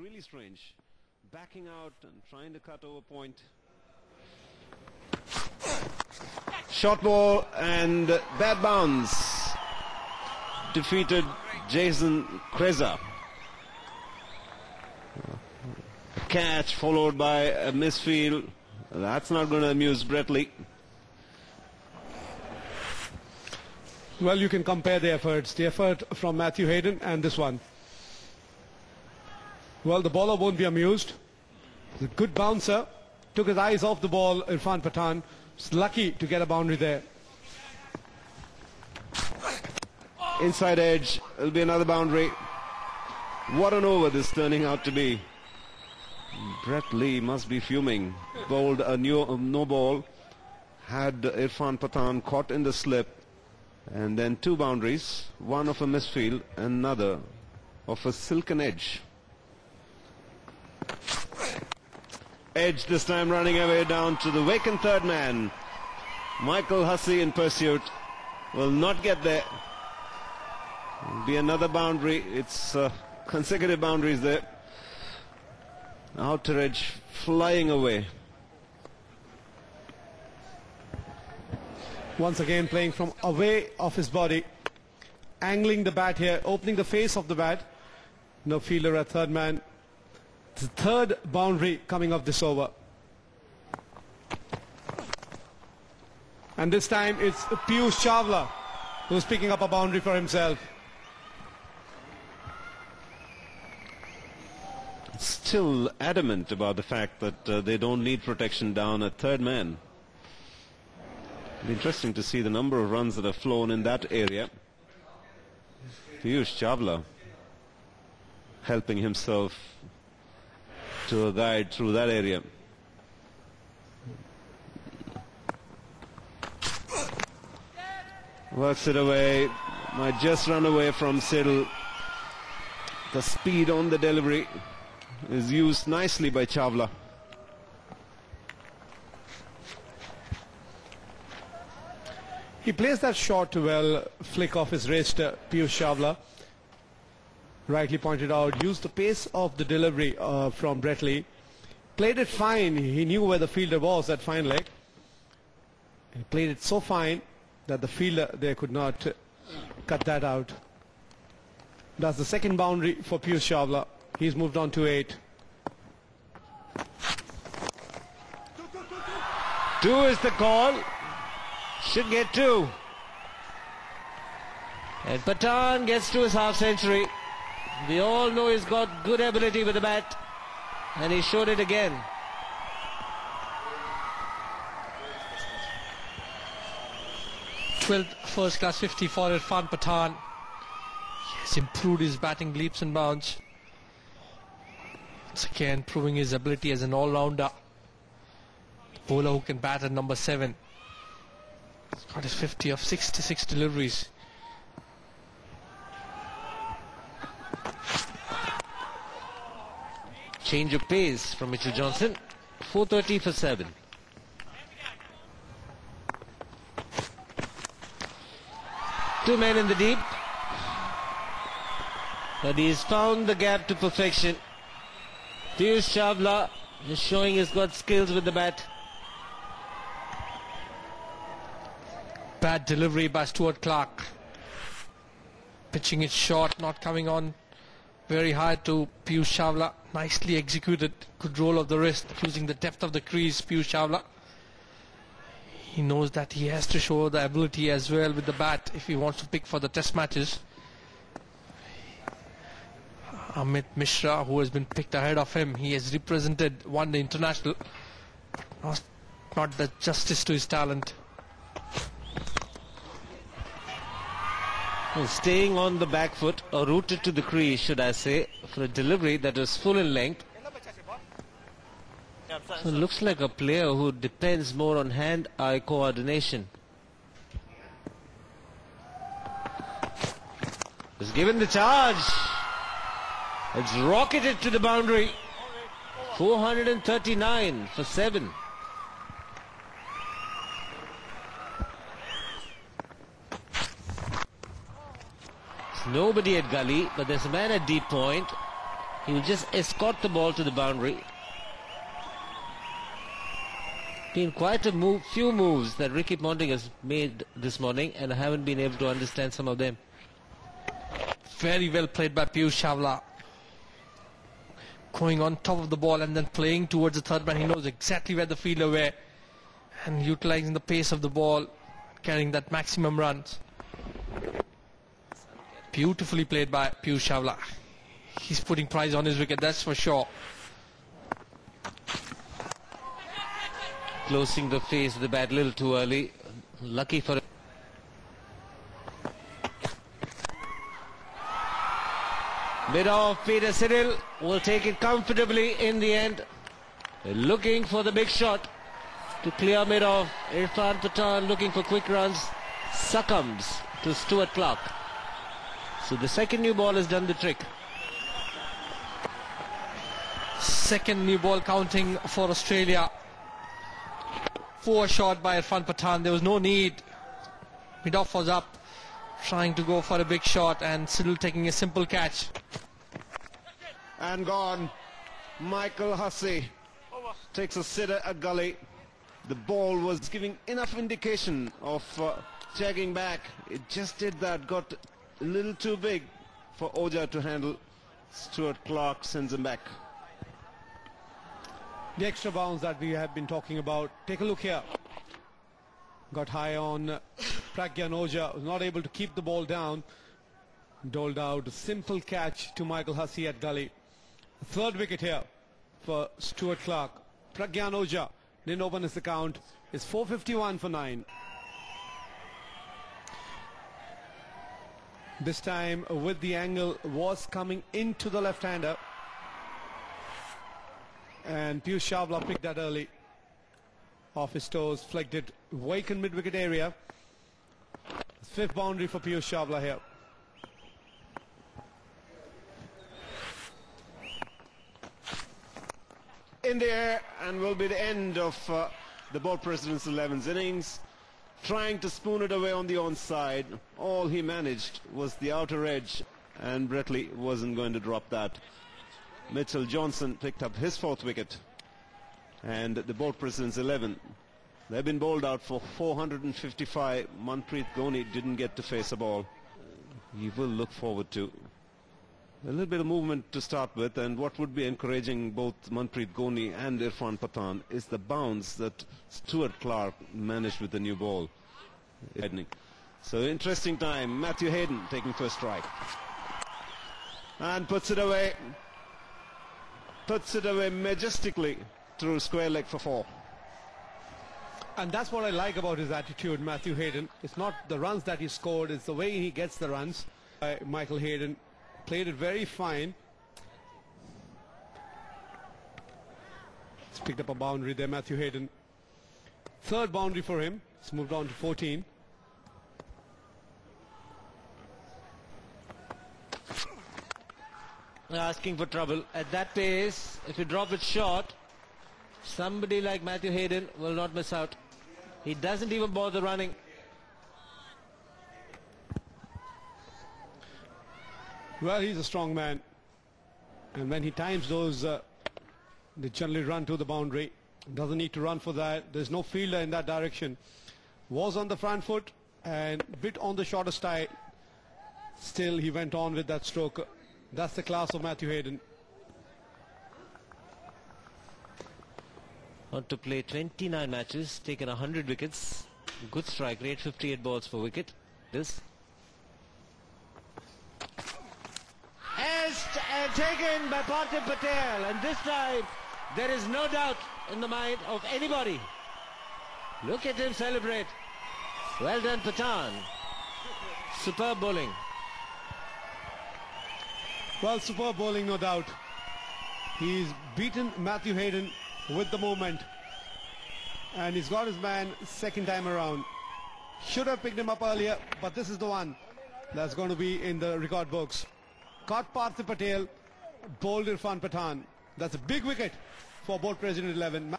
really strange. Backing out and trying to cut over point. Short ball and bad bounce. Defeated Jason Kreza. Catch followed by a misfield. That's not going to amuse Brett Lee. Well, you can compare the efforts. The effort from Matthew Hayden and this one. Well, the bowler won't be amused. The good bouncer. Took his eyes off the ball. Irfan Pathan was lucky to get a boundary there. Inside edge. It'll be another boundary. What an over this turning out to be. Brett Lee must be fuming. Bowled a no ball. Had Irfan Pathan caught in the slip. And then two boundaries. One of a misfield. Another of a silken edge. Edge this time running away down to the vacant third man. Michael Hussey in pursuit. Will not get there. It'll be another boundary. It's consecutive boundaries there. Outer edge flying away. Once again playing from away of his body. Angling the bat here. Opening the face of the bat. No fielder at third man. The third boundary coming off this over. And this time it's Piyush Chawla who's picking up a boundary for himself. Still adamant about the fact that they don't need protection down at third man. It'll be interesting to see the number of runs that have flown in that area. Piyush Chawla helping himself to a guide through that area. Works it away. Might just run away from Siddle. The speed on the delivery is used nicely by Chawla. He plays that shot well, flick off his wrist, Piyush Chawla. Rightly pointed out, used the pace of the delivery from Brett Lee. Played it fine. He knew where the fielder was at fine leg. He played it so fine that the fielder there could not cut that out. That's the second boundary for Piyush Chawla. He's moved on to 8. 2 is the call. Should get 2. And Pathan gets to his half century. We all know he's got good ability with the bat. And he showed it again. 12th first class 50 for Irfan Pathan. He has improved his batting leaps and bounds. Once again proving his ability as an all-rounder. Bowler who can bat at number 7. He's got his 50 of 66 deliveries. Change of pace from Mitchell Johnson. 4:30 for 7. Two men in the deep. But he's found the gap to perfection. Piyush Chawla is showing he's got skills with the bat. Bad delivery by Stuart Clark. Pitching it short, not coming on very high to Piyush Chawla. Nicely executed. Good roll of the wrist, using the depth of the crease, Piyush Chawla. He knows that he has to show the ability as well with the bat if he wants to pick for the test matches. Amit Mishra, who has been picked ahead of him, he has won the international. Not the justice to his talent. Well, staying on the back foot, or rooted to the crease, should I say, for a delivery that was full in length. So it looks like a player who depends more on hand-eye coordination. Is given the charge. It's rocketed to the boundary. 439 for 7. Nobody at gully, but there's a man at deep point. He will just escort the ball to the boundary. Been quite a few moves that Ricky Ponting has made this morning, and I haven't been able to understand some of them. Very well played by Piyush Chawla. Going on top of the ball and then playing towards the third man. He knows exactly where the fielder were, and utilizing the pace of the ball, carrying that maximum runs. Beautifully played by Piyush Chawla. He's putting prize on his wicket, that's for sure. Closing the face of the bat a little too early. Lucky for mid-off. Peter Cyril will take it comfortably in the end. They're looking for the big shot to clear mid-off. Irfan Pathan looking for quick runs. Succumbs to Stuart Clark. So the second new ball has done the trick. Second new ball counting for Australia. Poor shot by Irfan Pathan. There was no need. Mid-off was up, trying to go for a big shot, and Cyril taking a simple catch. And gone. Michael Hussey takes a sitter at gully. The ball was giving enough indication of tagging back. It just did that. Got a little too big for Oja to handle. Stuart Clark sends him back. The extra bounce that we have been talking about. Take a look here. Got high on Pragyan Oja. Was not able to keep the ball down. Doled out a simple catch to Michael Hussey at gully. Third wicket here for Stuart Clark. Pragyan Oja didn't open his account. It's 451 for 9. This time with the angle was coming into the left-hander. And Piyush Chawla picked that early. Off his toes, flicked it, vacant mid-wicket area. Fifth boundary for Piyush Chawla here. In the air, and will be the end of the Board President's 11's innings. Trying to spoon it away on the onside. All he managed was the outer edge, and Bretley wasn't going to drop that. Mitchell Johnson picked up his fourth wicket, and the Board President's 11. They've been bowled out for 455. Manpreet Dhoni didn't get to face a ball. He will look forward to a little bit of movement to start with, and what would be encouraging both Manpreet Dhoni and Irfan Pathan is the bounce that Stuart Clark managed with the new ball. So interesting time. Matthew Hayden taking first strike and puts it away. Puts it away majestically through square leg for 4. And that's what I like about his attitude, Matthew Hayden. It's not the runs that he scored, it's the way he gets the runs. Michael Hayden played it very fine. He's picked up a boundary there, Matthew Hayden. Third boundary for him. It's moved on to 14. Asking for trouble. At that pace, if you drop it short, somebody like Matthew Hayden will not miss out. He doesn't even bother running. Well, he's a strong man. And when he times those, they generally run to the boundary. Doesn't need to run for that. There's no fielder in that direction. Was on the front foot and bit on the shorter side. Still, he went on with that stroke. That's the class of Matthew Hayden. On to play 29 matches, taken 100 wickets. Good strike rate, 58 balls per wicket. This. Taken by Parthiv Patel, and this time there is no doubt in the mind of anybody. Look at him celebrate. Well done, Pathan. Superb bowling. Well, superb bowling, no doubt. He's beaten Matthew Hayden with the moment. And he's got his man second time around. Should have picked him up earlier, but this is the one that's going to be in the record books. Caught Parthiv Patel, bowled Irfan Pathan. That's a big wicket for Board President 11.